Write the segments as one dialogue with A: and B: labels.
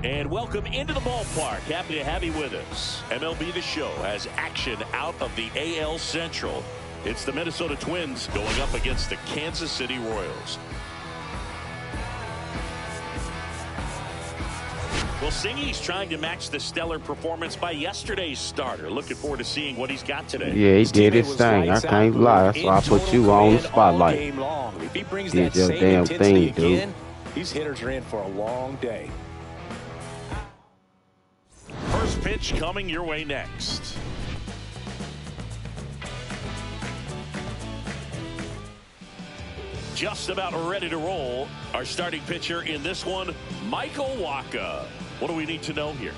A: And welcome into the ballpark. Happy to have you with us. MLB The Show has action out of the AL Central. It's the Minnesota Twins going up against the Kansas City Royals. Well, Singy's trying to match the stellar performance by yesterday's starter. Looking forward to seeing what he's got today.
B: Yeah, he did his thing. I can't lie. That's why I put you on the spotlight.
C: If he brings
B: Did
C: that
B: your
C: same
B: damn
C: intensity
B: thing,
C: again, these hitters are in for a long day.
A: First pitch coming your way next. Just about ready to roll. Our starting pitcher in this one, Michael Wacha. What do we need to know here?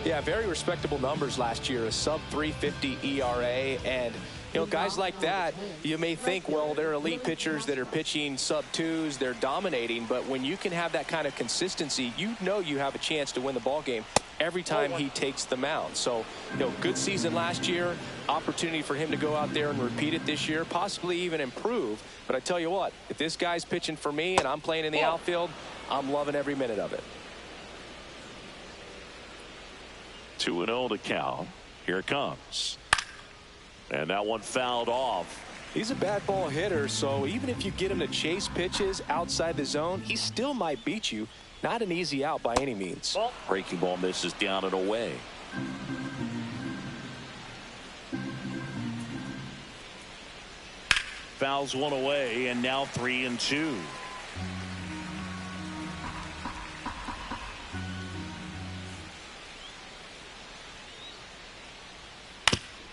C: Yeah, very respectable numbers last year, a sub 350 ERA, and you know, guys like that, you may think, well, they're elite pitchers that are pitching sub twos, they're dominating, but when you can have that kind of consistency, you know you have a chance to win the ball game every time he takes the mound. So, you know, good season last year, opportunity for him to go out there and repeat it this year, possibly even improve. But I tell you what, if this guy's pitching for me and I'm playing in the outfield, I'm loving every minute of it.
A: 2-0 to count. Here it comes. And that one fouled off.
C: He's a bad ball hitter, so even if you get him to chase pitches outside the zone, he still might beat you. Not an easy out by any means.
A: Breaking ball misses down and away. Fouls one away, and now 3-2.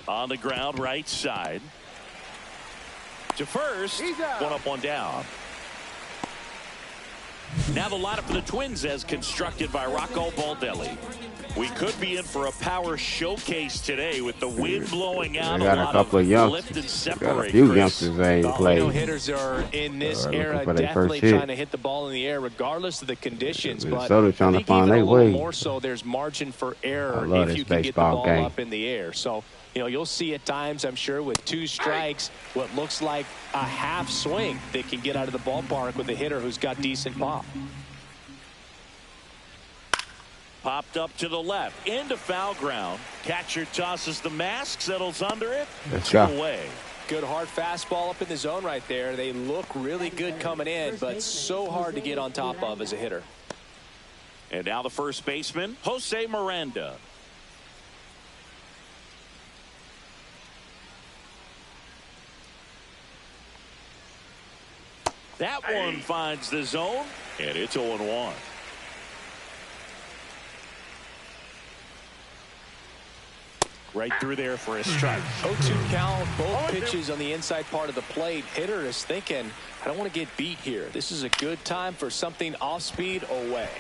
A: On the ground, right side. To first. One up, one down. Now the lineup for the Twins as constructed by Rocco Baldelli. We could be in for a power showcase today with the wind blowing out.
B: They got a couple of youngsters. Got a few youngsters they ain't played.
C: Hitters are in this era definitely trying to hit the ball in the air regardless of the conditions. But
B: Minnesota trying to find their way.
C: More so, there's margin for error if you can get the ball up in the air. So, you know, you'll see at times, I'm sure, with two strikes, what looks like a half swing that can get out of the ballpark with a hitter who's got decent pop.
A: Popped up to the left, into foul ground. Catcher tosses the mask, settles under it.
B: Let's go.
A: Away.
C: Good hard fastball up in the zone right there. They look really good coming in, but so hard to get on top of as a hitter.
A: And now the first baseman, Jose Miranda. That one finds the zone, and it's 0-1. Right through there for a strike.
C: 0-2 count, both pitches on the inside part of the plate. Hitter is thinking, I don't want to get beat here. This is a good time for something off speed away.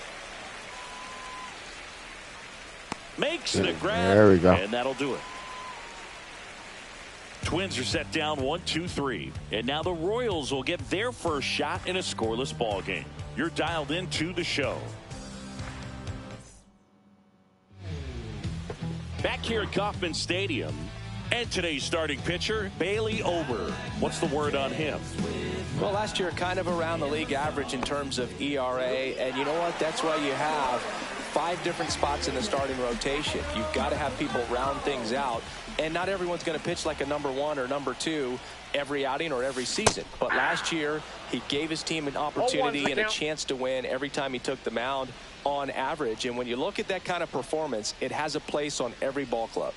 A: Makes the grab.
B: There we go.
A: And that'll do it. Twins are set down 1-2-3. And now the Royals will get their first shot in a scoreless ball game. You're dialed into the show. Back here at Kauffman Stadium, and today's starting pitcher, Bailey Ober. What's the word on him?
C: Well, last year kind of around the league average in terms of ERA, and you know what? That's why you have 5 different spots in the starting rotation. You've got to have people round things out, and not everyone's going to pitch like a number 1 or number 2 every outing or every season. But last year, he gave his team an opportunity and a chance to win every time he took the mound on average. And when you look at that kind of performance, it has a place on every ball club.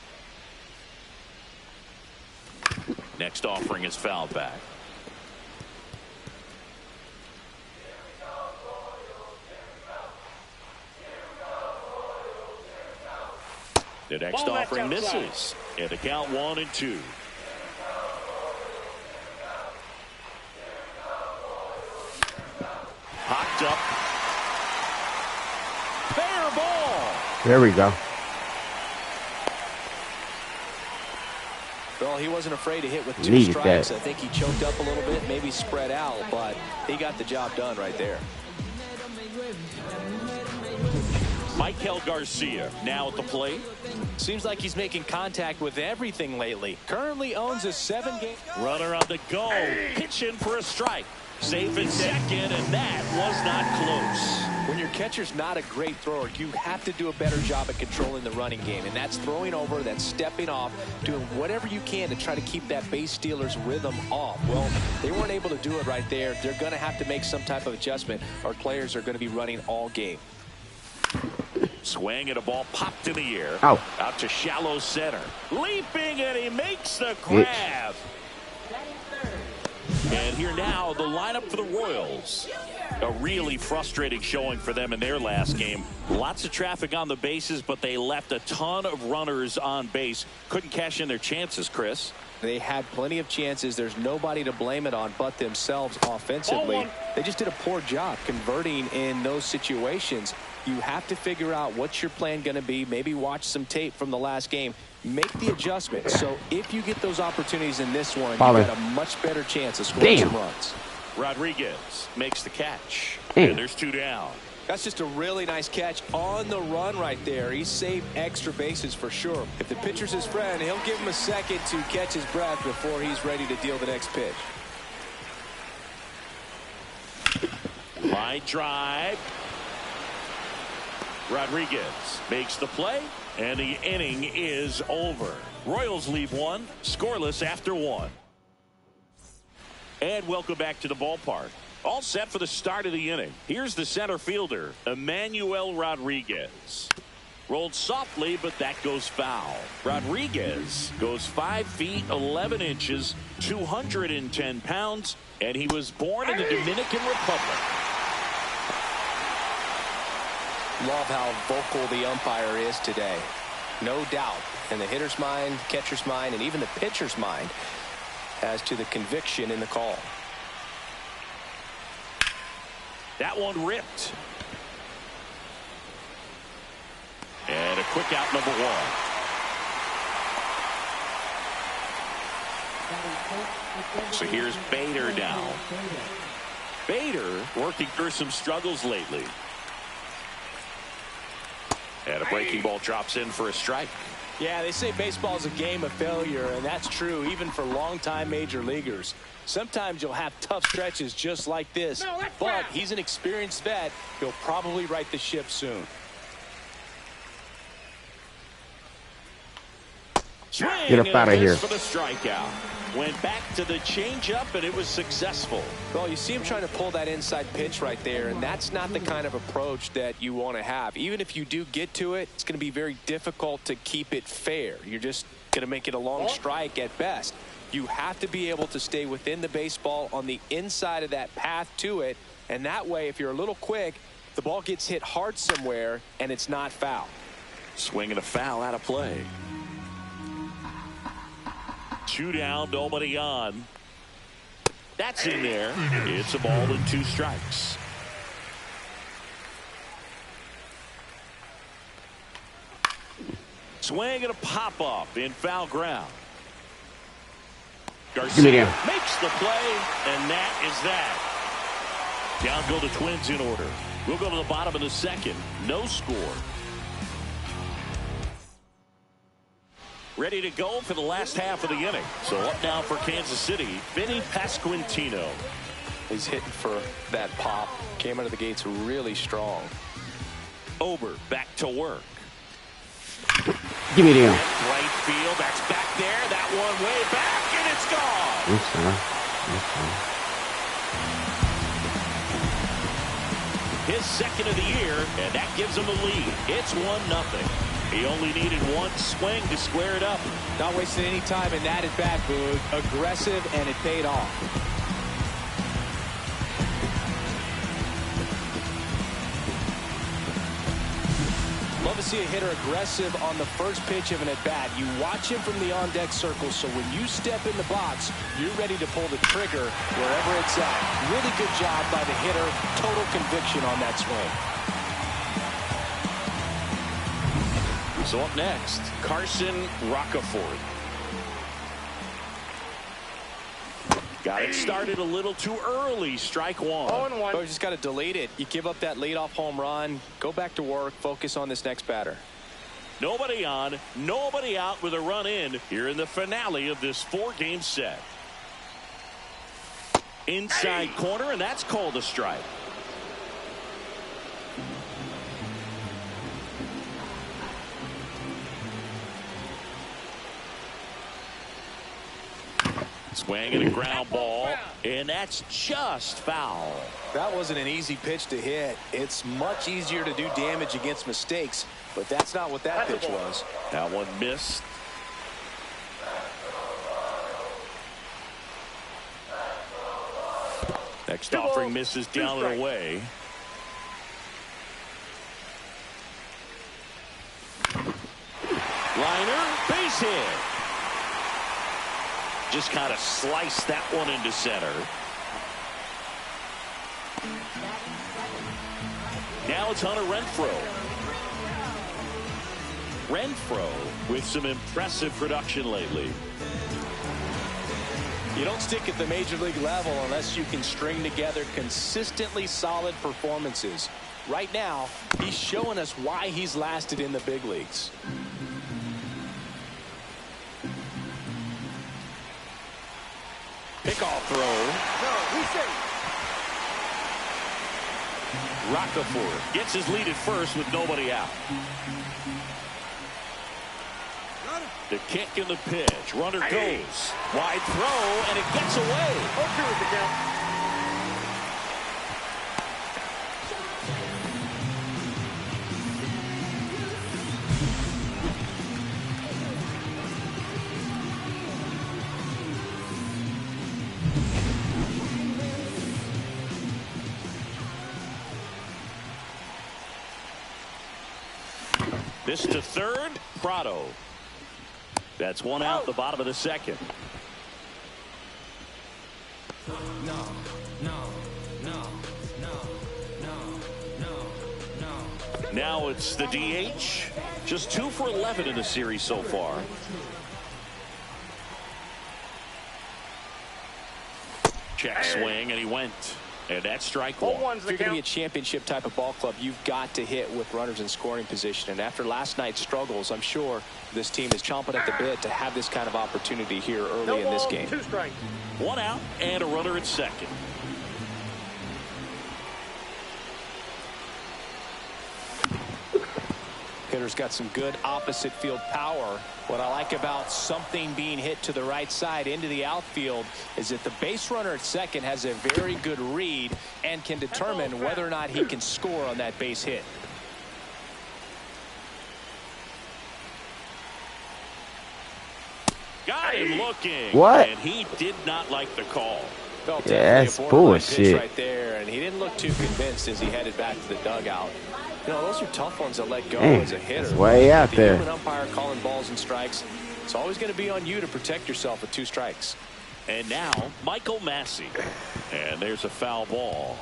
A: Next offering is fouled back. The next offering misses. And the count 1-2. Popped up. Fair ball.
B: There we go.
C: Well, he wasn't afraid to hit with 2 strikes. I think he choked up a little bit, maybe spread out, but he got the job done right there.
A: Michael Garcia now at the plate.
C: Seems like he's making contact with everything lately. Currently owns a 7-game.
A: Runner on the go. Pitch in for a strike. Safe at second, and that was not close.
C: When you're catcher's not a great thrower, you have to do a better job at controlling the running game. And that's throwing over, that's stepping off, doing whatever you can to try to keep that base stealer's rhythm off. Well, they weren't able to do it right there. They're going to have to make some type of adjustment. Our players are going to be running all game.
A: Swing and a ball popped in the air.
B: Out.
A: Out to shallow center. Leaping, and he makes the grab. And here now, the lineup for the Royals. A really frustrating showing for them in their last game. Lots of traffic on the bases, but they left a ton of runners on base. Couldn't cash in their chances, Chris.
C: They had plenty of chances. There's nobody to blame it on but themselves offensively. They just did a poor job converting in those situations. You have to figure out what's your plan going to be. Maybe watch some tape from the last game. Make the adjustment. So if you get those opportunities in this one, you got a much better chance of scoring some runs.
A: Rodriguez makes the catch.
B: Damn.
A: And there's 2 down.
C: That's just a really nice catch on the run right there. He saved extra bases for sure. If the pitcher's his friend, he'll give him a second to catch his breath before he's ready to deal the next pitch.
A: Line drive. Rodriguez makes the play, and the inning is over. Royals leave 1 scoreless after 1. And welcome back to the ballpark. All set for the start of the inning. Here's the center fielder, Emmanuel Rodriguez. Rolled softly, but that goes foul. Rodriguez goes 5 feet 11 inches, 210 pounds, and he was born in the Dominican Republic.
C: Love how vocal the umpire is today. No doubt in the hitter's mind, catcher's mind, and even the pitcher's mind as to the conviction in the call.
A: That one ripped. And a quick out, number 1. So here's Bader now. Bader working through some struggles lately. And a breaking ball drops in for a strike.
C: Yeah, they say baseball is a game of failure, and that's true even for longtime major leaguers. Sometimes you'll have tough stretches just like this, but he's an experienced vet. He'll probably right the ship soon.
B: Get up out of here.
A: For the strikeout. Went back to the changeup, and it was successful.
C: Well, you see him trying to pull that inside pitch right there, and that's not the kind of approach that you want to have. Even if you do get to it, it's going to be very difficult to keep it fair. You're just going to make it a long strike at best. You have to be able to stay within the baseball on the inside of that path to it, and that way, if you're a little quick, the ball gets hit hard somewhere, and it's not foul.
A: Swinging a foul out of play. 2 down, nobody on. That's in there. It's a ball and 2 strikes. Swing and a pop up in foul ground. Garcia makes the play, and that is that. Down go the Twins in order. We'll go to the bottom of the 2nd. No score. Ready to go for the last half of the inning. So up now for Kansas City, Vinny Pasquantino.
C: He's hitting for that pop. Came out of the gates really strong.
A: Ober back to work.
B: Give me them.
A: Right field, that's back there. That one way back, and it's gone. His 2nd of the year, and that gives him the lead. It's 1-0. He only needed 1 swing to square it up.
C: Not wasting any time in that at bat, Boog. Aggressive, and it paid off. Love to see a hitter aggressive on the first pitch of an at-bat. You watch him from the on-deck circle, so when you step in the box, you're ready to pull the trigger wherever it's at. Really good job by the hitter. Total conviction on that swing.
A: So up next, Carson Roccaforte. Got it started a little too early. Strike 1.
C: Oh, you just got to delete it. You give up that leadoff home run. Go back to work. Focus on this next batter.
A: Nobody on, nobody out with a run in here in the finale of this 4-game set. Inside corner, and that's called a strike. Swing and a ground ball, and that's just foul.
C: That wasn't an easy pitch to hit. It's much easier to do damage against mistakes, but that's not what that pitch was.
A: That one missed. Next offering misses down and away. Liner, base hit. Just kind of sliced that one into center. Now it's Hunter Renfroe. Renfroe with some impressive production lately.
C: You don't stick at the major league level unless you can string together consistently solid performances. Right now, he's showing us why he's lasted in the big leagues.
A: Pickoff throw. Rockefeller gets his lead at first with nobody out. The kick and the pitch. Runner goes. Wide throw, and it gets away.
D: Okay with the count.
A: This to third. Prado. That's one out, the bottom of the second. Now it's the DH. Just 2 for 11 in the series so far. Check swing, and he went. And that's strike one.
C: If you're going to be a championship type of ball club, you've got to hit with runners in scoring position. And after last night's struggles, I'm sure this team is chomping at the bit to have this kind of opportunity here early in this game.
D: 2 strikes.
A: 1 out and a runner at second.
C: Hitter's got some good opposite field power. What I like about something being hit to the right side into the outfield is that the base runner at second has a very good read and can determine whether or not he can score on that base hit.
A: Got him looking.
B: What?
A: And he did not like the call.
C: Felt
B: Yeah,
C: definitely
B: that's
C: a borderline pitch
B: bullshit.
C: right there, and he didn't look too convinced as he headed back to the dugout. You know, those are tough ones to let go as a hitter.
B: It's way out
C: The
B: there.
C: human umpire calling balls and strikes. It's always going to be on you to protect yourself with 2 strikes.
A: And now Michael Massey. And there's a foul ball.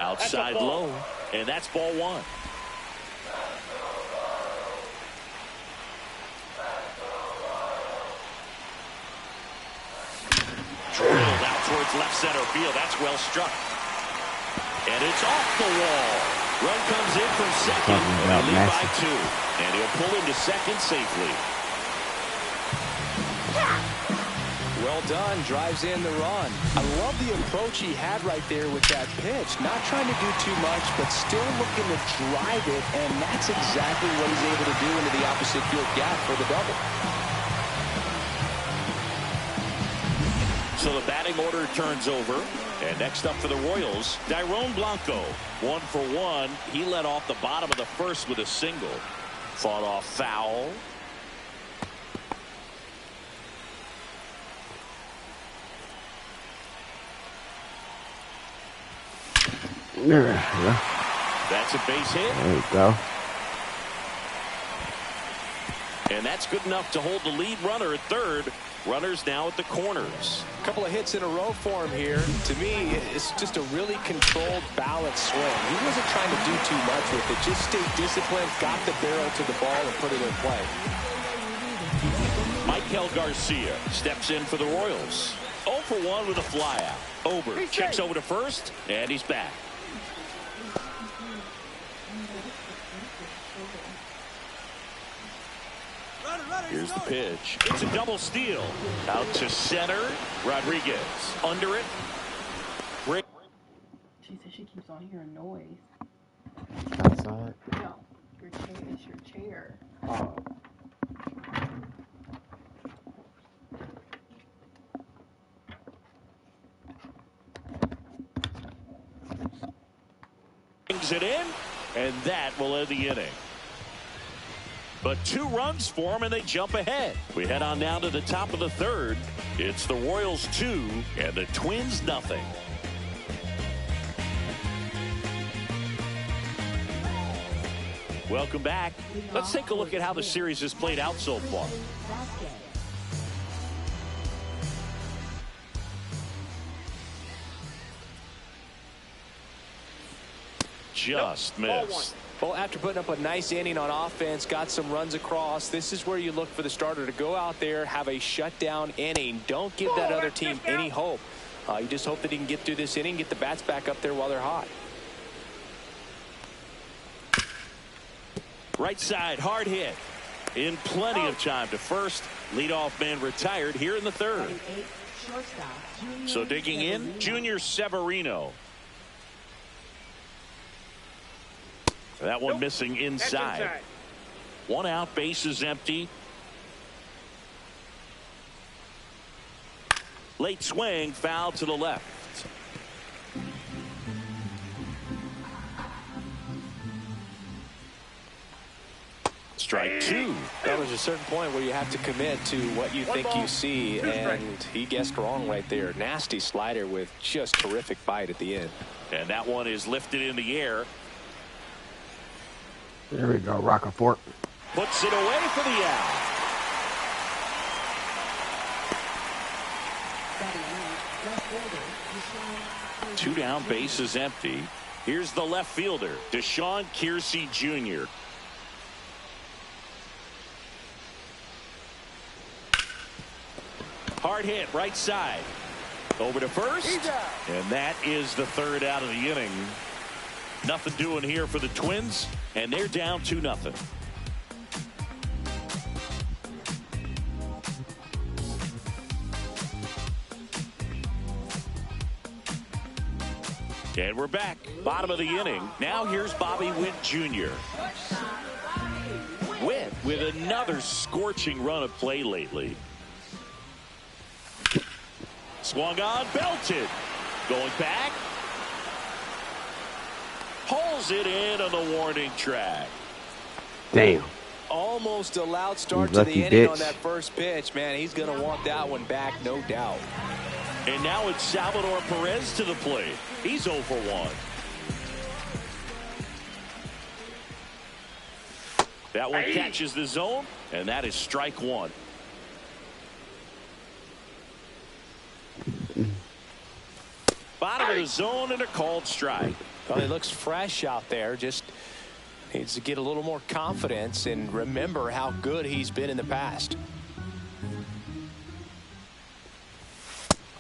A: Outside low. And that's ball 1. Drilled out towards left center field. That's well struck. And it's off the wall. Run comes in from second. And they lead by 2. And he'll pull into second safely.
C: Well done. Drives in the run. I love the approach he had right there with that pitch. Not trying to do too much, but still looking to drive it. And that's exactly what he's able to do into the opposite field gap for the double.
A: So the batting order turns over. And next up for the Royals, Dairon Blanco. 1 for 1. He led off the bottom of the first with a single. Fought off foul. That's a base hit.
B: There you go.
A: And that's good enough to hold the lead runner at third. Runners now at the corners.
C: A couple of hits in a row for him here. To me, it's just a really controlled, balanced swing. He wasn't trying to do too much with it. Just stayed disciplined, got the barrel to the ball, and put it in play.
A: Michael Garcia steps in for the Royals. 0 for 1 with a flyout. Ober checks over to first, and he's back. Here's the pitch. It's a double steal. Out to center. Rodriguez under it.
E: She said she keeps on hearing noise.
B: Outside.
E: No.
A: Brings it in, and that will end the inning. But 2 runs for them, and they jump ahead. We head on down to the top of the third. It's the Royals 2 and the Twins nothing. Welcome back. Let's take a look at how the series has played out so far. Just missed.
C: Well, after putting up a nice inning on offense, got some runs across, this is where you look for the starter to go out there, have a shutdown inning. Don't give that other team any hope. You just hope that he can get through this inning, get the bats back up there while they're hot.
A: Right side, hard hit. In plenty of time to first. Leadoff man retired here in the third. So digging in, Junior Severino. That one missing inside. 1 out, base is empty. Late swing, foul to the left. Strike 2.
C: Well, there's a certain point where you have to commit to what you think you see, and he guessed wrong right there. Nasty slider with just terrific bite at the end.
A: And that one is lifted in the air.
B: There we go, Rockefort.
A: Puts it away for the out. Two down, base is empty. Here's the left fielder, Deshaun Kiersey Jr. Hard hit, right side. Over to first. And that is the 3rd out of the inning. Nothing doing here for the Twins, and they're down 2-0. And we're back. Bottom of the inning. Now here's Bobby Witt Jr. Witt with another scorching run of play lately. Swung on, belted. Going back. Pulls it in on the warning track.
B: Damn.
C: Almost a loud start to the inning on that first pitch. Man, he's going to want that one back, no doubt.
A: And now it's Salvador Perez to the plate. He's 0 for 1. That one catches the zone, and that is strike 1. Bottom of the zone and a called strike.
C: Well, he looks fresh out there. Just needs to get a little more confidence and remember how good he's been in the past.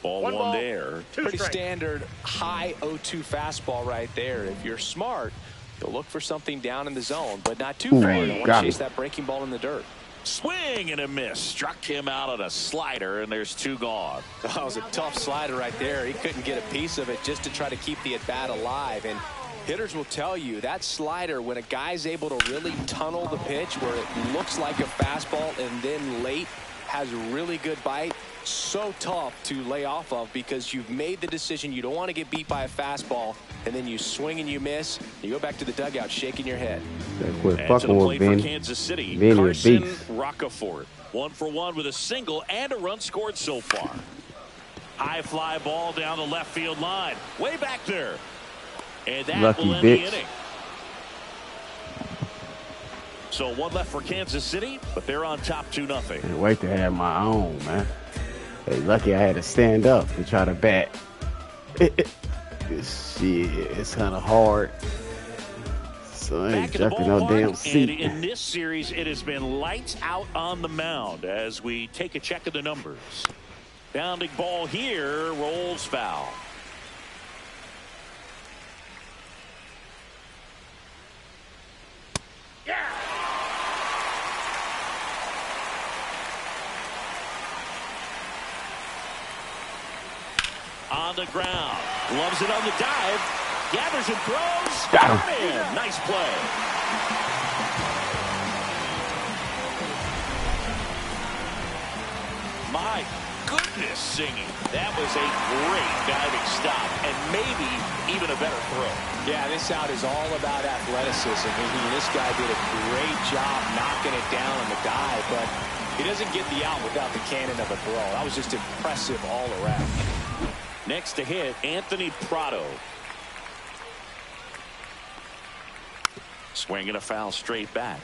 A: Ball one there.
C: Pretty standard high 0-2 fastball right there. If you're smart, you'll look for something down in the zone, but not too far. You don't want to chase that breaking ball in the dirt.
A: Swing and a miss. Struck him out on a slider, and there's 2 gone.
C: That was a tough slider right there. He couldn't get a piece of it just to try to keep the at-bat alive. And hitters will tell you that slider, when a guy's able to really tunnel the pitch where it looks like a fastball and then late has a really good bite, so tough to lay off of because you've made the decision you don't want to get beat by a fastball, and then you swing and you miss. You go back to the dugout shaking your head.
A: And to the plate for Kansas City, Carson Rockefort. 1 for 1 with a single and a run scored so far. High fly ball down the left field line. Way back there. And that will end the inning. So 1 left for Kansas City, but they're on top 2-0.
B: Can't wait to have my own, man. Hey, lucky I had to stand up to try to bat. Shit, it's kind of hard. So I ain't jumping no damn seat.
A: And in this series, it has been lights out on the mound as we take a check of the numbers. Bounding ball here, rolls foul. On the ground, gloves it on the dive, gathers and throws.
B: Got him.
A: Man, nice play. My goodness, singing. That was a great diving stop and maybe even a better throw.
C: Yeah, this out is all about athleticism. I mean, this guy did a great job knocking it down on the dive, but he doesn't get the out without the cannon of a throw. That was just impressive all around.
A: Next to hit, Anthony Prado. Swinging a foul straight back.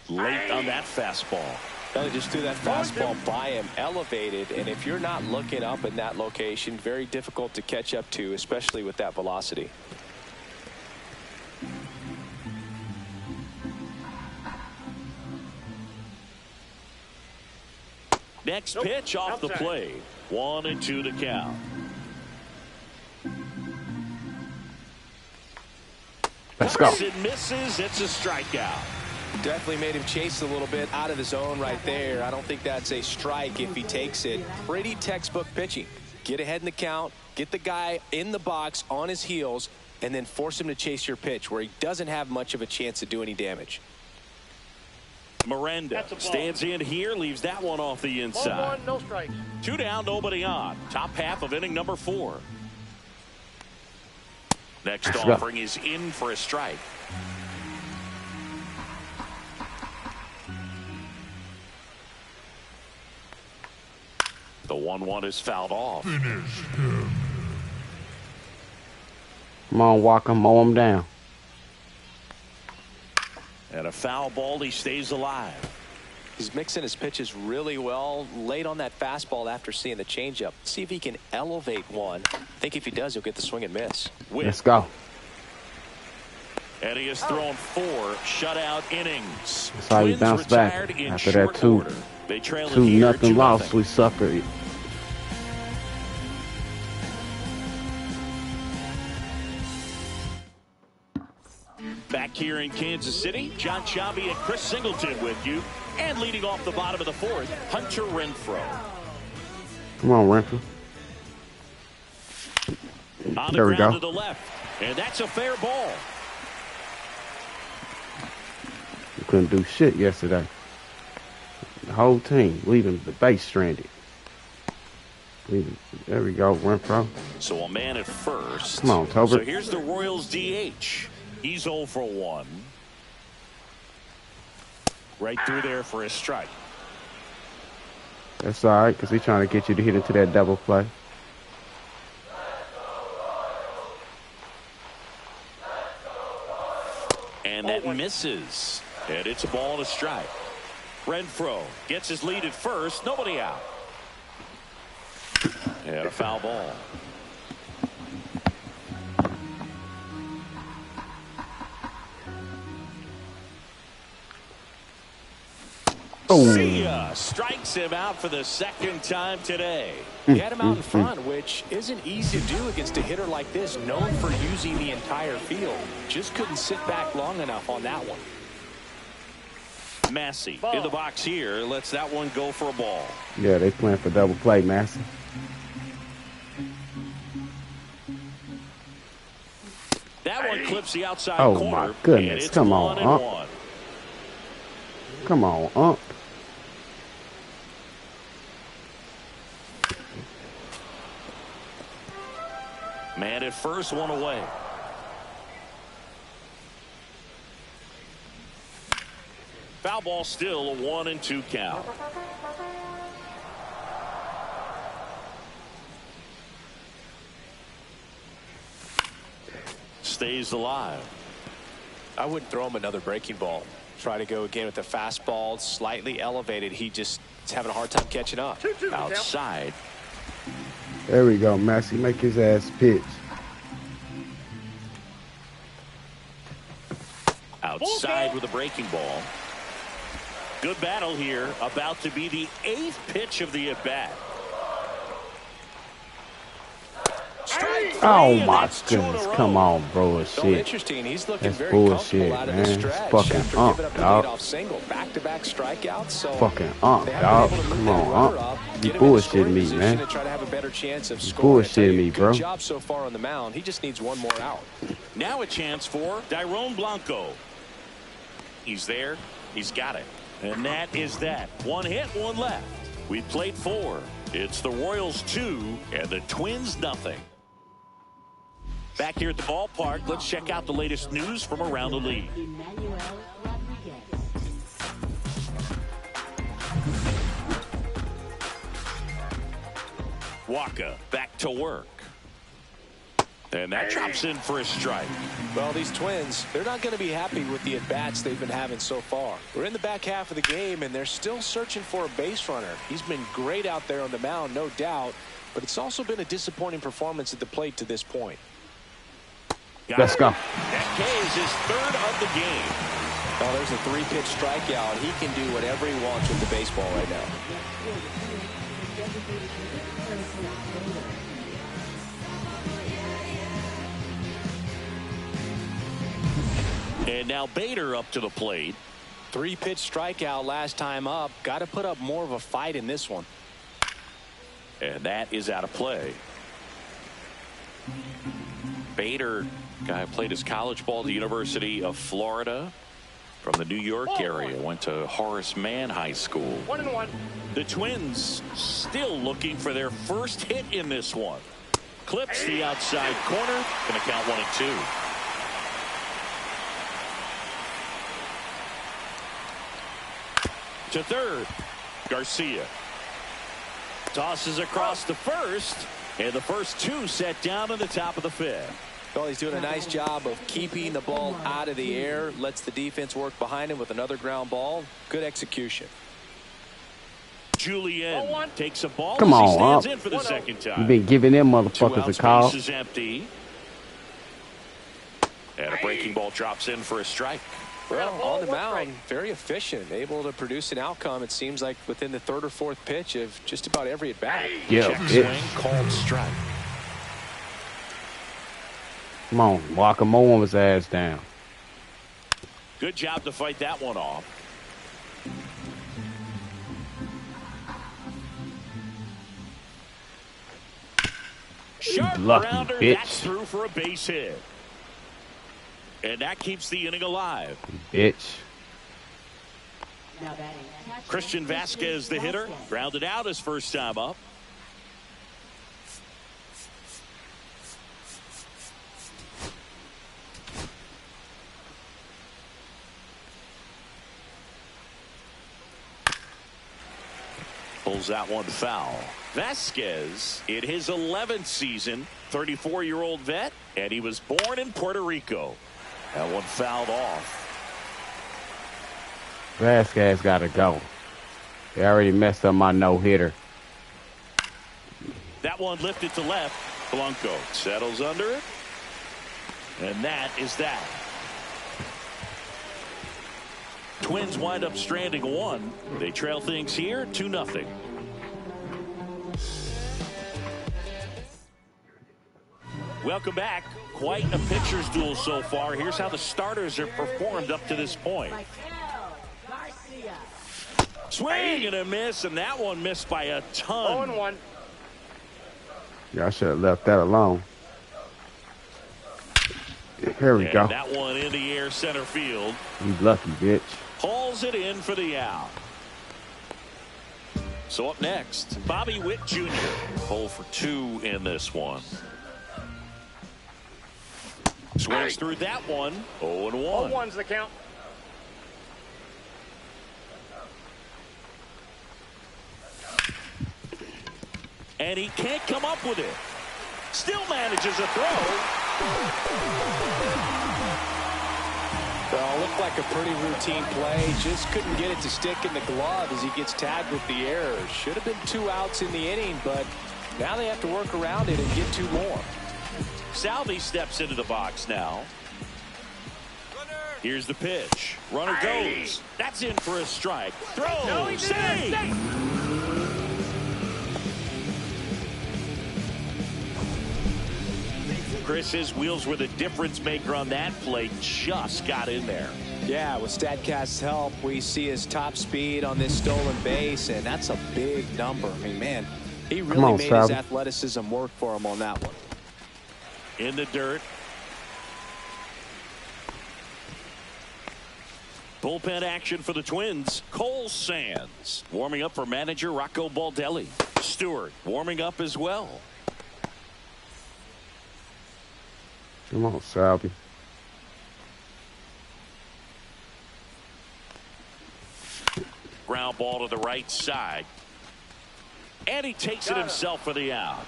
A: Late on that fastball.
C: They just threw that fastball by him, elevated, and if you're not looking up in that location, very difficult to catch up to, especially with that velocity.
A: Next pitch off the plate. 1-2 to count.
B: Let's go.
A: It misses. It's a strikeout.
C: Definitely made him chase a little bit out of the zone right there. I don't think that's a strike if he takes it. Pretty textbook pitching. Get ahead in the count, get the guy in the box on his heels, and then force him to chase your pitch where he doesn't have much of a chance to do any damage.
A: Miranda stands in here, leaves that one off the inside.
D: Ball one, no strikes.
A: 2 down, nobody on. Top half of inning number 4. Next offering is in for a strike. The 1-1 is fouled off.
B: Come on, Walker, mow him down.
A: And a foul ball, he stays alive.
C: He's mixing his pitches really well. Late on that fastball after seeing the changeup. See if he can elevate one. I think if he does, he'll get the swing and miss.
B: Let's go.
A: And he has thrown 4 shutout innings.
B: That's how you bounce back after that 2-0 loss we suffered.
A: Back here in Kansas City, John Chavi and Chris Singleton with you. And leading off the bottom of the 4th, Hunter Renfroe.
B: Come on, Renfroe.
A: On
B: There
A: the
B: we
A: ground
B: go.
A: to the left. And that's a fair ball.
B: We couldn't do shit yesterday. The whole team leaving the base stranded. There we go, Renfroe.
A: So a man at first.
B: Come on, Tobert.
A: So here's the Royals DH. He's 0 for 1. Right through there for a strike.
B: That's all right, because he's trying to get you to hit into that double play.
A: And that misses. And it's a ball and a strike. Renfroe gets his lead at first. Nobody out. And a foul ball.
B: Oh.
A: See ya. Strikes him out for the 2nd time today.
C: He had him out in front, which isn't easy to do against a hitter like this, known for using the entire field. Just couldn't sit back long enough on that one.
A: Massey in the box here. Lets that one go for a ball.
B: Yeah, they playing for double play, Massey.
A: That one clips the outside
B: Oh,
A: corner.
B: my goodness.
A: And it's
B: Come on,
A: 1-1.
B: Come on, Ump.
A: Man at first, one away. Foul ball, still a 1-2 count. Stays alive.
C: I wouldn't throw him another breaking ball. Try to go again with the fastball, slightly elevated. He just is having a hard time catching up.
A: Outside.
B: There we go, Massey. Make his ass pitch.
A: Outside with a breaking ball. Good battle here. About to be the 8th pitch of the at-bat. Strike
B: Oh
A: and
B: my
A: that's 2 in a
B: goodness.
A: row.
B: Come on, bro.
C: So
B: Shit.
C: interesting. He's looking
B: That's
C: very
B: bullshit,
C: comfortable out of
B: man.
C: the
B: It's
C: stretch
B: fucking
C: after
B: ump,
C: giving up the
B: dog.
C: leadoff single. Back-to-back strikeouts. So
B: Fucking ump,
C: they
B: dog.
C: haven't been able to
B: Come
C: move
B: on,
C: that runner
B: ump.
C: up,
B: You
C: get him in a scoring
B: bullshitting me,
C: position
B: man.
C: and try to have a better chance of
B: You
C: scoring. I tell you,
B: bullshitting me, bro.
C: Good job so far on the mound. He just needs one more out.
A: Now a chance for Dairon Blanco. He's there. He's got it. And that is that. 1 hit, 1 left. We played 4. It's the Royals 2 and the Twins nothing. Back here at the ballpark, let's check out the latest news from around the league. Waka back to work. And that drops in for a strike.
C: Well, these Twins, they're not going to be happy with the at-bats they've been having so far. We're in the back half of the game, and they're still searching for a base runner. He's been great out there on the mound, no doubt, but it's also been a disappointing performance at the plate to this point.
B: Let's go.
A: That K is his 3rd of the game.
C: Well, there's a 3-pitch strikeout. He can do whatever he wants with the baseball right now.
A: And now Bader up to the plate.
C: 3-pitch strikeout last time up. Got to put up more of a fight in this one.
A: And that is out of play. Bader, guy played his college ball at the University of Florida from the New York area. Went to Horace Mann High School.
D: 1-1.
A: The Twins still looking for their first hit in this one. Clips the outside corner. Going to count 1-2. To third, Garcia tosses across to first, and the first 2 set down in the top of the 5th.
C: Well, he's doing a nice job of keeping the ball out of the air, lets the defense work behind him with another ground ball. Good execution.
A: Julian takes a ball.
B: Come
A: as he
B: on,
A: stands
B: up.
A: in for the second time.
B: You've been giving them
A: 2
B: motherfuckers
A: outs,
B: a call.
A: base is empty. And a breaking ball drops in for a strike.
C: Well, on the mound, very efficient, able to produce an outcome, it seems like, within the 3rd or 4th pitch of just about every at-bat.
B: Yeah,
A: Check swing, called strike.
B: Come on, walk him on his ass down.
A: Good job to fight that one off. Sharp
B: lucky
A: grounder,
B: bitch.
A: that's through for a base hit. And that keeps the inning alive.
B: Bitch.
A: Christian Vasquez, the hitter, grounded out his first time up. Pulls that one foul. Vasquez in his 11th season, 34-year-old vet, and he was born in Puerto Rico. That one fouled off.
B: Vasquez got to go. They already messed up my no-hitter.
A: That one lifted to left. Blanco settles under it. And that is that. Twins wind up stranding 1. They trail things here 2-0. Welcome back. Quite a pitcher's duel so far. Here's how the starters have performed up to this point. Swing and a miss, and that one missed by a ton.
D: 0-1.
B: Yeah, I should have left that alone. Here we go.
A: That one in the air center field.
B: You lucky bitch.
A: Hauls it in for the out. So up next, Bobby Witt Jr. 0 for 2 in this one. Swings through that one. 0-1.
D: 0-1's the count.
A: And he can't come up with it. Still manages a throw.
C: Well, looked like a pretty routine play. Just couldn't get it to stick in the glove as he gets tagged with the error. Should have been 2 outs in the inning, but now they have to work around it and get 2 more.
A: Salvi steps into the box now. Here's the pitch. Runner goes. That's in for a strike. Throw. Save. Chris, his wheels were the difference maker on that play. Just got in there.
C: Yeah, with StatCast's help, we see his top speed on this stolen base, and that's a big number. I mean, man, he really made his athleticism work for him on that one.
A: In the dirt. Bullpen action for the Twins. Cole Sands warming up for manager Rocco Baldelli. Stewart warming up as well.
B: Come on, Salvi.
A: Ground ball to the right side. And he takes it himself for the out.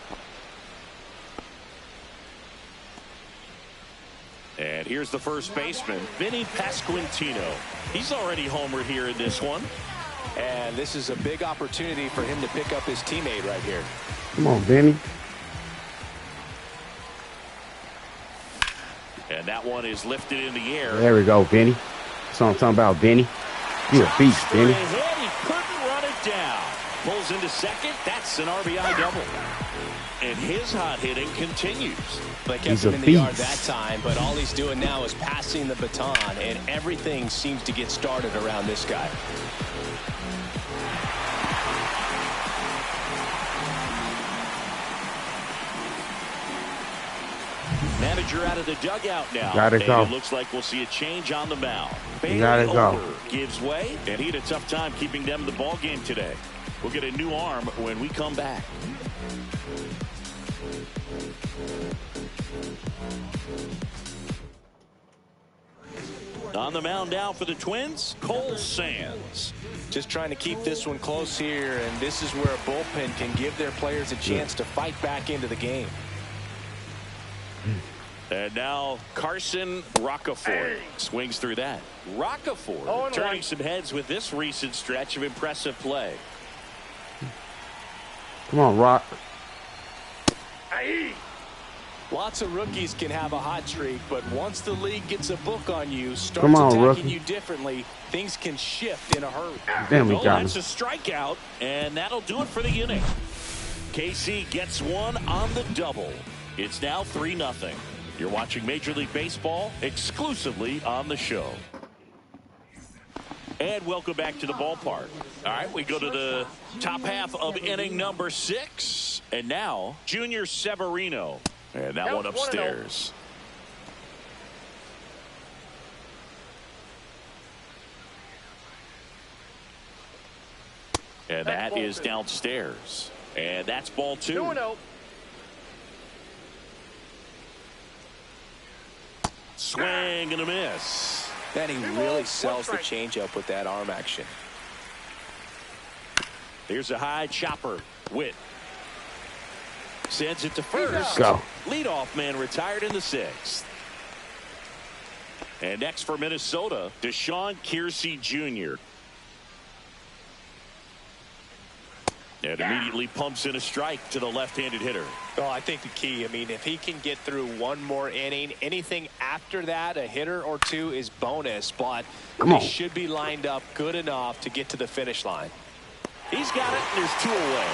A: And here's the first baseman, Vinny Pasquantino. He's already homered here in this one.
C: And this is a big opportunity for him to pick up his teammate right here.
B: Come on, Vinny.
A: And that one is lifted in the air.
B: There we go, Vinny. That's what I'm talking about, Vinny. You're a beast, Vinny.
A: He couldn't run it down. Pulls into second. That's an RBI double. And his hot hitting continues.
C: They kept him in the yard that time, but all he's doing now is passing the baton, and everything seems to get started around this guy.
A: Manager out of the dugout now.
B: Gotta go.
A: It looks like we'll see a change on the mound.
B: Gotta go.
A: Gives way, and he had a tough time keeping them in the ball game today. We'll get a new arm when we come back. On the mound now for the Twins, Cole Sands.
C: Just trying to keep this one close here, and this is where a bullpen can give their players a chance to fight back into the game.
A: And now Carson Roccaforte swings through that. Roccaforte turning some heads with this recent stretch of impressive play.
B: Come on, Rock.
C: Lots of rookies can have a hot streak, but once the league gets a book on you, starts attacking
B: rookie.
C: you differently, things can shift in a hurry.
B: Damn, we got him.
A: That's a strikeout, and that'll do it for the inning. KC gets one on the double. It's now 3-0. You're watching Major League Baseball exclusively on the show. And welcome back to the ballpark. All right, we go to the top half of inning number 6. And now, Junior Severino. And that one upstairs. And that is downstairs. And that's ball 2.
D: 2-0.
A: Swing and a miss.
C: And he really sells the changeup with that arm action.
A: Here's a high chopper. Witt sends it to first.
B: Go.
A: Leadoff man retired in the 6th. And next for Minnesota, Deshaun Kiersey Jr. And immediately pumps in a strike to the left-handed hitter.
C: Oh, I think the key, I mean, if he can get through one more inning, anything after that, a hitter or two is bonus, but he should be lined up good enough to get to the finish line.
A: He's got it, and there's 2 away.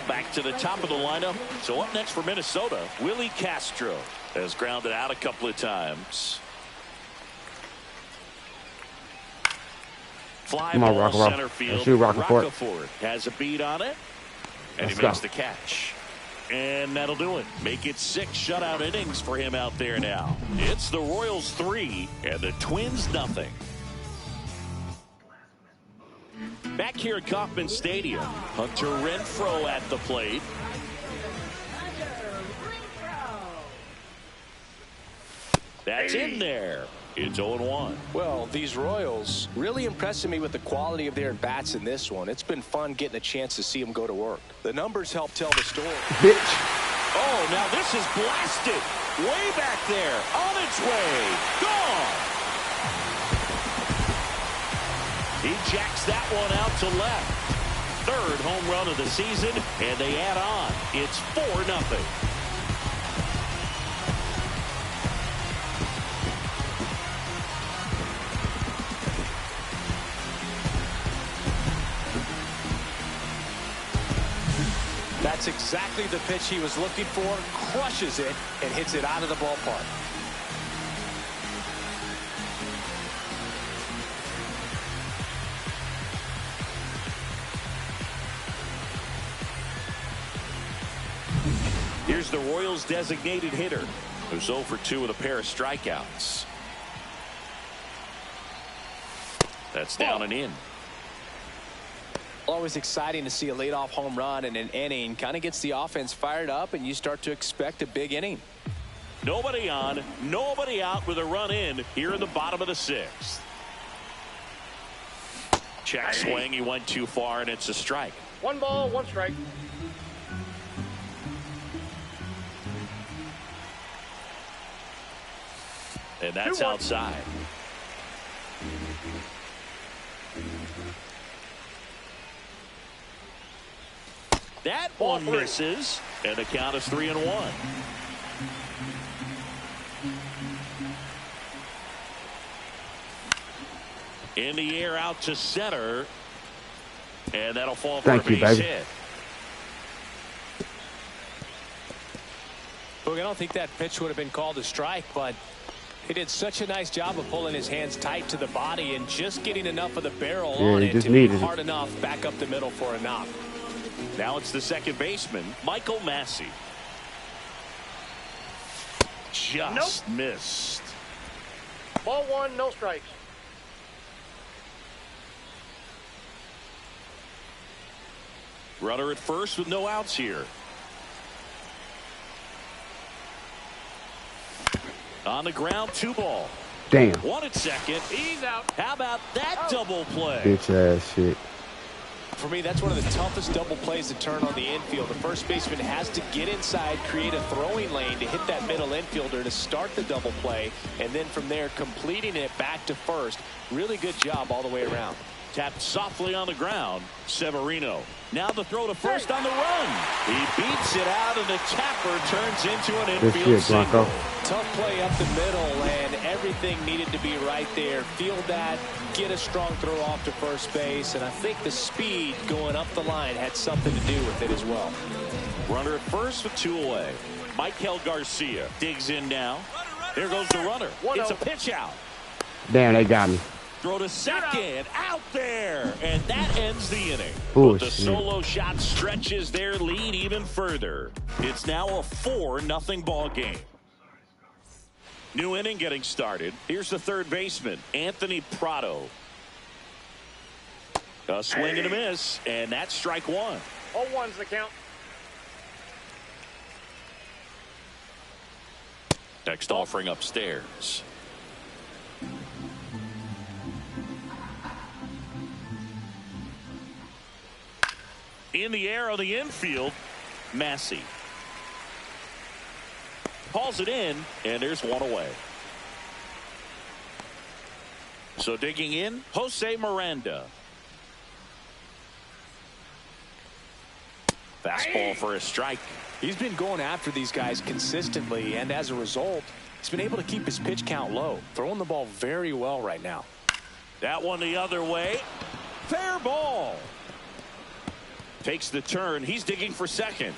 A: Back to the top of the lineup. So up next for Minnesota, Willie Castro has grounded out a couple of times. Fly ball center field. Roccaforte has a beat on it, and he makes the catch. And that'll do it. Make it 6 shutout innings for him out there now. It's the Royals 3 and the Twins nothing. Back here at Kauffman Stadium, Hunter Renfroe at the plate. That's in there. It's 0-1.
C: Well, these Royals really impressing me with the quality of their bats in this one. It's been fun getting a chance to see them go to work. The numbers help tell the story.
B: Bitch.
A: Oh, now this is blasted. Way back there. On its way. Gone. He jacks that one out to left. 3rd home run of the season, and they add on. It's 4-0.
C: That's exactly the pitch he was looking for. Crushes it and hits it out of the ballpark.
A: Here's the Royals' designated hitter, who's 0 for 2 with a pair of strikeouts. That's down and in.
C: Always exciting to see a leadoff home run in an inning. Kind of gets the offense fired up, and you start to expect a big inning.
A: Nobody on, nobody out with a run in here in the bottom of the 6th. Check swing. He went too far, and it's a strike.
D: 1 ball, 1 strike.
A: And that's outside. That one misses, and the count is 3-1. In the air out to center, and that'll fall for a base hit.
C: Look, I don't think that pitch would have been called a strike, but he did such a nice job of pulling his hands tight to the body and just getting enough of the barrel on it to be hard enough back up the middle for a knock.
A: Now it's the second baseman, Michael Massey. Just missed.
D: Ball 1, no strikes.
A: Runner at first with no outs here. On the ground, 2 ball.
B: Damn.
A: 1 at second.
D: He's out.
A: How about that double play?
B: Bitch ass shit.
C: For me, that's one of the toughest double plays to turn on the infield. The first baseman has to get inside, create a throwing lane to hit that middle infielder to start the double play, and then from there completing it back to first. Really good job all the way around.
A: Tapped softly on the ground. Severino. Now the throw to first on the run. He beats it out, and the tapper turns into an infield single.
C: Tough play up the middle, and everything needed to be right there. Field that, get a strong throw off to first base, and I think the speed going up the line had something to do with it as well.
A: Runner at first with 2 away. Michael Garcia digs in now. There goes the runner. It's a pitch out.
B: Damn, they got me.
A: Throw to second, out there, and that ends the inning.
B: Bullshit.
A: But the solo shot stretches their lead even further. It's now a 4-0 ball game. New inning getting started. Here's the third baseman, Anthony Prado. A swing and a miss, and that's strike 1.
D: All 1's the count.
A: Next offering upstairs. In the air on the infield, Massey. Calls it in, and there's 1 away. So digging in, Jose Miranda. Fastball for a strike.
C: He's been going after these guys consistently, and as a result, he's been able to keep his pitch count low. Throwing the ball very well right now.
A: That one the other way. Fair ball. Takes the turn. He's digging for second.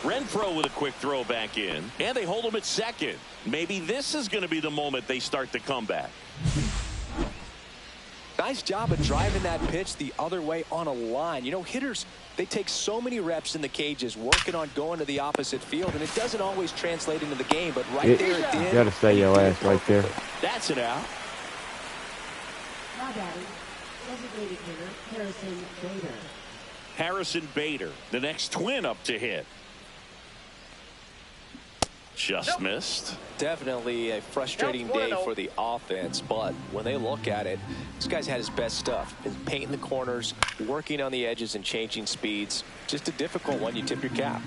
A: Renfroe with a quick throw back in, and they hold him at second. Maybe this is going to be the moment they start the comeback.
C: Nice job of driving that pitch the other way on a line. You know, hitters, they take so many reps in the cages working on going to the opposite field, and it doesn't always translate into the game, but right there it did.
B: You gotta stay your ass right there.
A: That's it out.
E: Now batting, designated hitter Harrison Bader.
A: Harrison Bader, the next twin up to hit. Just missed.
C: Definitely a frustrating day for the offense, but when they look at it, this guy's had his best stuff. Been painting the corners, working on the edges and changing speeds. Just a difficult one. You tip your cap.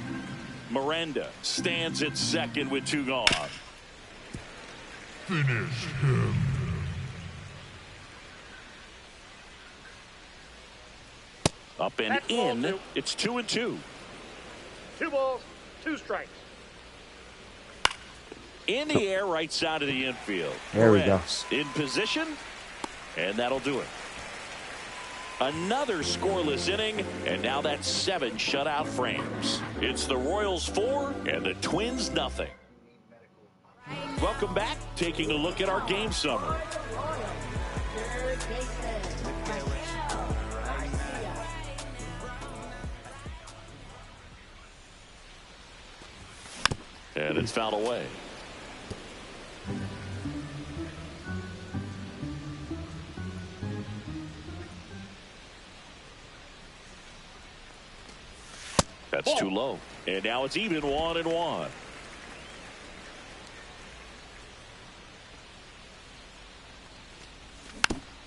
A: Miranda stands at second with 2 gone.
F: Finish him.
A: Up and
D: That's
A: in.
D: ball 2.
A: It's 2-2.
D: 2 balls, 2 strikes.
A: In the air, right side of the infield.
B: There we go.
A: In position, and that'll do it. Another scoreless inning, and now that's 7 shutout frames. It's the Royals 4 and the Twins nothing. Welcome back. Taking a look at our game summary. And it's fouled away. That's too low. And now it's even 1-1.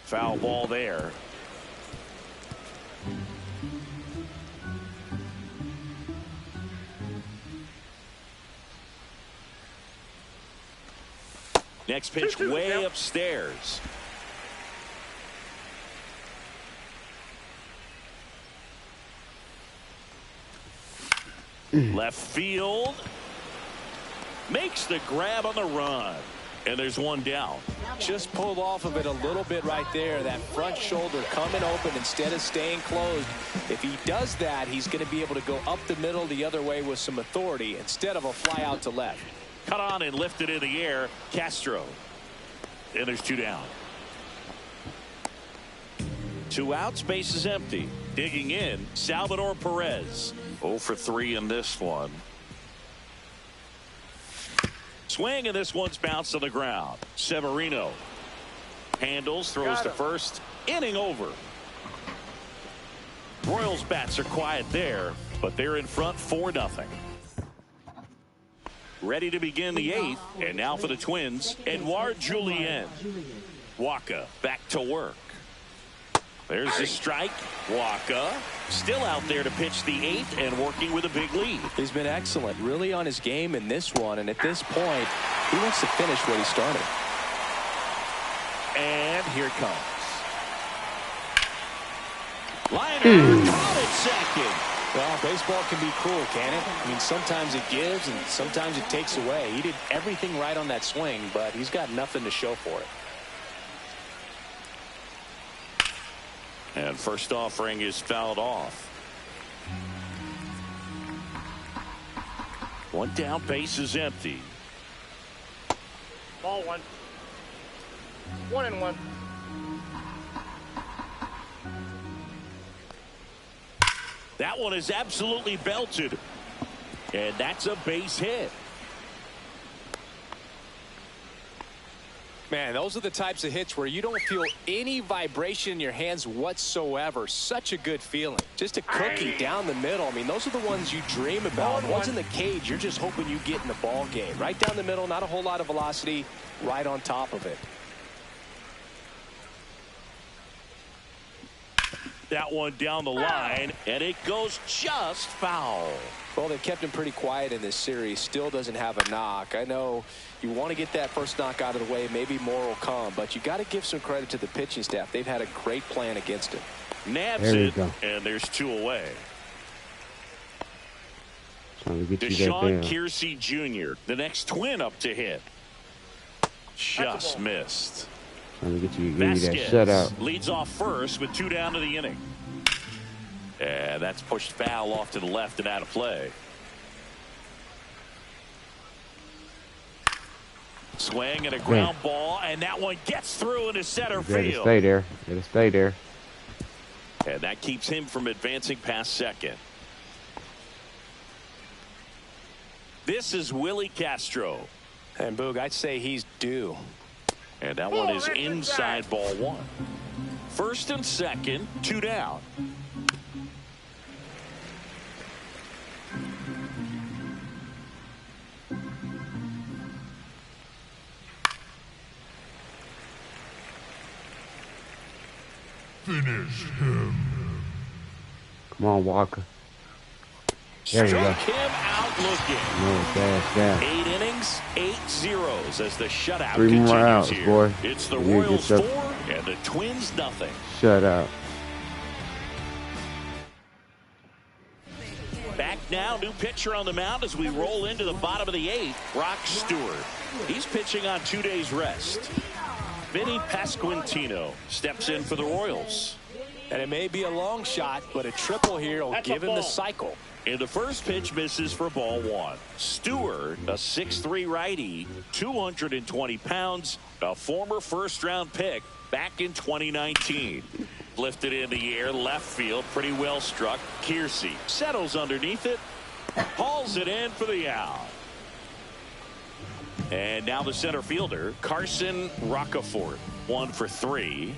A: Foul ball there. Next pitch way upstairs. Left field. Makes the grab on the run. And there's one down.
C: Just pulled off of it a little bit right there. That front shoulder coming open instead of staying closed. If he does that, he's going to be able to go up the middle the other way with some authority instead of a fly out to left.
A: Cut on and lifted in the air. Castro. And there's 2 down. 2 outs. Base is empty. Digging in, Salvador Perez. 0 for 3 in this one. Swing, and this one's bounced on the ground. Severino handles, throws to first. Inning over. Royals bats are quiet there, but they're in front 4-0. Ready to begin the 8th, and now for the Twins, Edouard Julien. Waka back to work. There's the strike. Waka still out there to pitch the 8th and working with a big lead.
C: He's been excellent, really on his game in this one, and at this point, he wants to finish what he started.
A: And here it comes. Liner caught it second.
C: Well, baseball can be cruel, can it? I mean, sometimes it gives and sometimes it takes away. He did everything right on that swing, but he's got nothing to show for it.
A: And first offering is fouled off. 1 down, base is empty.
D: Ball 1. 1-1.
A: That one is absolutely belted. And that's a base hit.
C: Man, those are the types of hits where you don't feel any vibration in your hands whatsoever. Such a good feeling. Just a cookie down the middle. I mean, those are the ones you dream about. Ones in the cage, you're just hoping you get in the ball game. Right down the middle, not a whole lot of velocity, right on top of it.
A: That one down the line, and it goes just foul.
C: Well, they kept him pretty quiet in this series. Still doesn't have a knock. I know you want to get that first knock out of the way. Maybe more will come, but you got to give some credit to the pitching staff. They've had a great plan against him.
A: Nabs it, and there's 2 away. Deshaun Kiersey Jr., the next Twin up to hit. Just missed.
B: Trying to get you that shutout.
A: Leads off first with 2 down to the inning. And that's pushed foul off to the left and out of play. Swing and a ground ball, and that one gets through into center field.
B: Gotta stay there. Gotta stay there.
A: And that keeps him from advancing past second. This is Willie Castro.
C: And Boog, I'd say he's due.
A: And that one is inside ball 1. First and second, 2 down.
F: Finish him.
B: Come on, Walker. There you go.
A: Struck him out looking.
B: No, dash.
A: 8 innings, 8 zeros as the shutout
B: 3 more
A: continues
B: outs,
A: here.
B: boy.
A: It's the
B: You
A: Royals
B: get
A: 4 and the Twins nothing.
B: Shut up.
A: Back now, new pitcher on the mound as we roll into the bottom of the 8th, Brock Stewart. He's pitching on 2 days rest. Vinny Pasquantino steps in for the Royals.
C: And it may be a long shot, but a triple here will give him the cycle.
A: And the first pitch misses for ball one. Stewart, a 6'3" righty, 220 pounds, a former first-round pick back in 2019. Lifted in the air, left field, pretty well struck. Kiersey settles underneath it, hauls it in for the out. And now the center fielder, Carson Roccaforte, 1 for 3.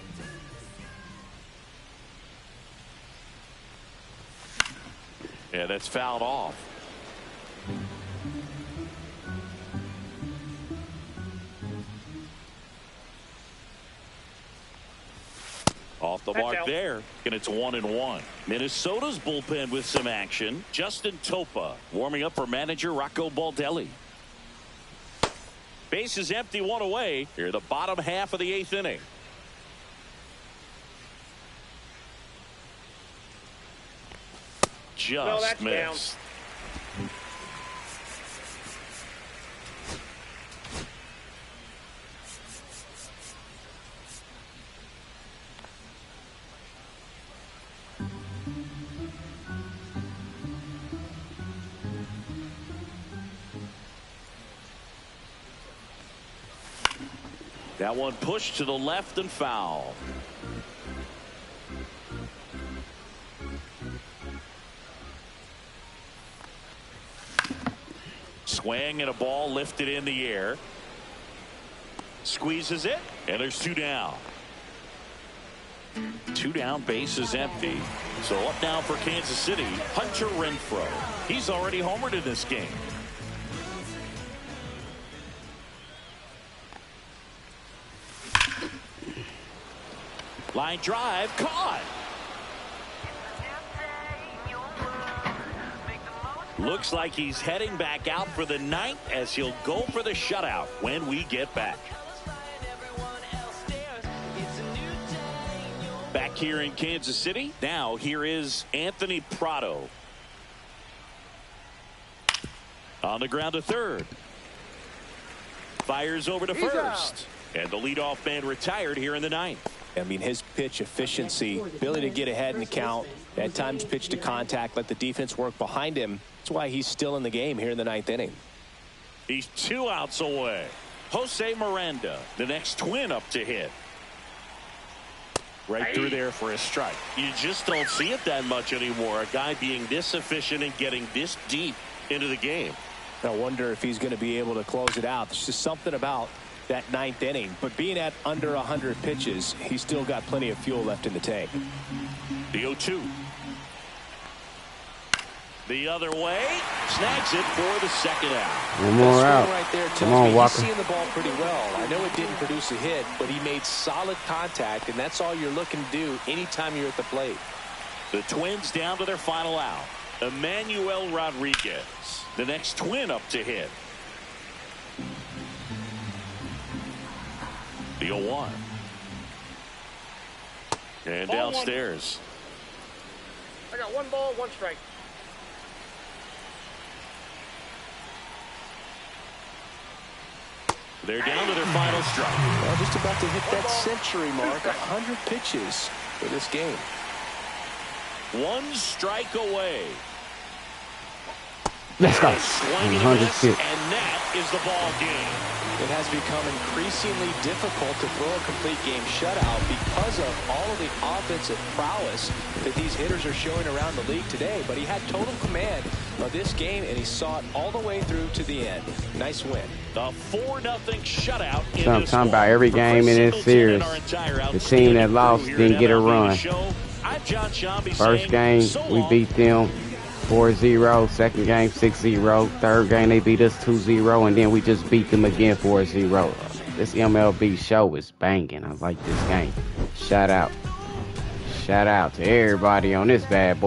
A: Yeah, that's fouled off. Off the mark there, and it's 1-1. Minnesota's bullpen with some action. Justin Topa warming up for manager Rocco Baldelli. Base is empty, 1 away. Here, the bottom half of the 8th inning. Just missed. That one pushed to the left and foul. Swing and a ball lifted in the air. Squeezes it, and there's 2 down. 2 down, base is empty. So up now for Kansas City, Hunter Renfroe. He's already homered in this game. Line drive, caught. Looks like he's heading back out for the 9th as he'll go for the shutout when we get back. Back here in Kansas City, now here is Anthony Prado. On the ground to third. Fires over to first. And the leadoff man retired here in the 9th.
C: I mean, his pitch efficiency, ability to get ahead in the count, at times pitch to contact, let the defense work behind him. That's why he's still in the game here in the 9th inning.
A: He's 2 outs away. Jose Miranda, the next Twin up to hit. Right through there for a strike. You just don't see it that much anymore. A guy being this efficient and getting this deep into the game.
C: I wonder if he's going to be able to close it out. There's just something about that 9th inning, but being at under 100 pitches, he's still got plenty of fuel left in the tank.
A: The 0-2. The other way, snags it for the 2nd out.
B: One more out.
C: Right there
B: Come on,
C: he's
B: Walker.
C: seeing the ball pretty well. I know it didn't produce a hit, but he made solid contact, and that's all you're looking to do anytime you're at the plate.
A: The Twins down to their final out. Emmanuel Rodriguez, the next Twin up to hit. The 0-1. And
D: Ball
A: downstairs.
D: I got 1 ball, 1 strike.
A: They're down to their final strike.
C: Well, just about to hit that century mark. 100 pitches for this game.
A: 1 strike away.
B: Let's go.
A: Swing and a miss, and that is the ball game.
C: It has become increasingly difficult to throw a complete game shutout because of all of the offensive prowess that these hitters are showing around the league today. But he had total command of this game, and he saw it all the way through to the end. Nice win.
A: The 4-0 shutout.
B: So I'm talking about every game in this series. The team that lost didn't get a run. First game, we beat them 4-0. Second game, 6-0. Third game, they beat us 2-0. And then we just beat them again 4-0. This MLB show is banging. I like this game. Shout out. Shout out to everybody on this bad boy.